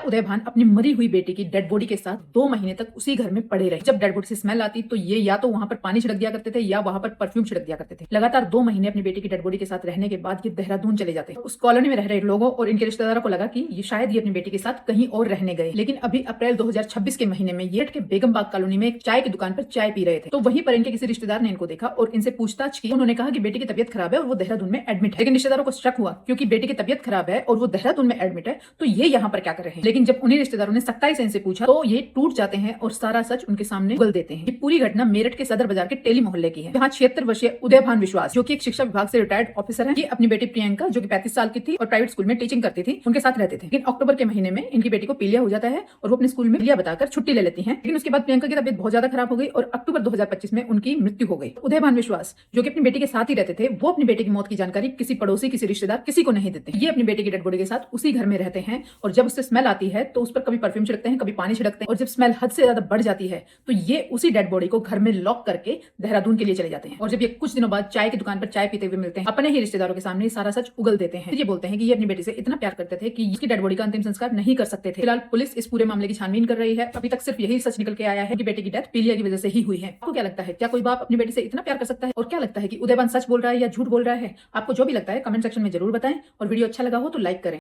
उदयभान अपनी मरी हुई बेटी की डेड बॉडी के साथ 2 महीने तक उसी घर में पड़े रहे। जब डेड बॉडी से स्मेल आती तो ये या तो वहां पर पानी छिड़क दिया करते थे या वहां पर परफ्यूम छिड़क दिया करते थे। लगातार 2 महीने अपनी बेटी की डेड बॉडी के साथ रहने के बाद ये देहरादून चले जाते। उस कॉलोनी में रह रहे लोगों और इनके रिश्तेदारों को लगा कि ये शायद ये अपनी बेटी के साथ कहीं और रहने गए, लेकिन अभी अप्रैल 2026 के महीने में ये के बेगम बाग कॉलोनी में एक चाय की दुकान पर चाय पी रहे थे। तो वहीं पर इनके किसी रिश्तेदार ने इनको देखा और इनसे पूछताछ की। उन्होंने कहा कि बेटी की तबियत खराब है और वो देहरादून में एडमिट है। लेकिन रिश्तेदारों को शक हुआ क्योंकि बेटी की तबियत खराब है और वो देहरादून में एडमिट है, तो ये यहाँ पर क्या कर रहे हैं। लेकिन जब उन्हीं रिश्तेदारों ने सख्ताई से इनसे पूछा तो ये टूट जाते हैं और सारा सच उनके सामने उगल देते हैं। ये पूरी घटना मेरठ के सदर बाजार के टेली मोहल्ले की है, जहाँ 76 वर्षीय उदयभान विश्वास, जो कि एक शिक्षा विभाग से रिटायर्ड ऑफिसर है, ये अपनी बेटी प्रियंका, जो कि 35 साल की थी और प्राइवेट स्कूल में टीचिंग करती थी, उनके साथ रहते थे। लेकिन अक्टूबर के महीने में इनकी बेटी को पीलिया हो जाता है और वो अपने स्कूल में पीलिया बताकर छुट्टी ले लेती है। लेकिन उसके बाद प्रियंका की तबियत बहुत ज्यादा खराब हो गई और अक्टूबर 2025 में उनकी मृत्यु हो गई। उदयभान विश्वास, जो कि अपनी बेटी के साथ ही रहते थे, वो अपनी बेटी की मौत की जानकारी किसी पड़ोसी, किसी रिश्तेदार, किसी को नहीं देते। ये अपनी बेटी की डेड बॉडी के साथ उसी घर में रहते हैं और जब उससे स्मेल आती है तो उस पर कभी परफ्यूम छिड़कते हैं, कभी पानी छिड़कते हैं, और जब स्मेल हद से ज्यादा बढ़ जाती है तो ये उसी डेड बॉडी को घर में लॉक करके देहरादून के लिए चले जाते हैं। और जब ये कुछ दिनों बाद चाय की दुकान पर चाय पीते हुए मिलते हैं, अपने ही रिश्तेदारों के सामने सारा सच उगल देते हैं। ये बोलते हैं कि ये अपनी बेटी से इतना प्यार करते थे कि उसकी डेड बॉडी का अंतिम संस्कार नहीं कर सकते थे। फिलहाल पुलिस इस पूरे मामले की छानबीन कर रही है। अभी तक सिर्फ यही सच निकल के आया है कि बेटी की डेथ पीलिया की वजह से ही हुई है। आपको क्या लगता है, क्या कोई बाप अपनी बेटी से इतना प्यार कर सकता है? और क्या लगता है कि उदयभान सच बोल रहा है या झूठ बोल रहा है? आपको जो भी लगता है कमेंट सेक्शन में जरूर बताएं और वीडियो अच्छा लगा हो तो लाइक करें।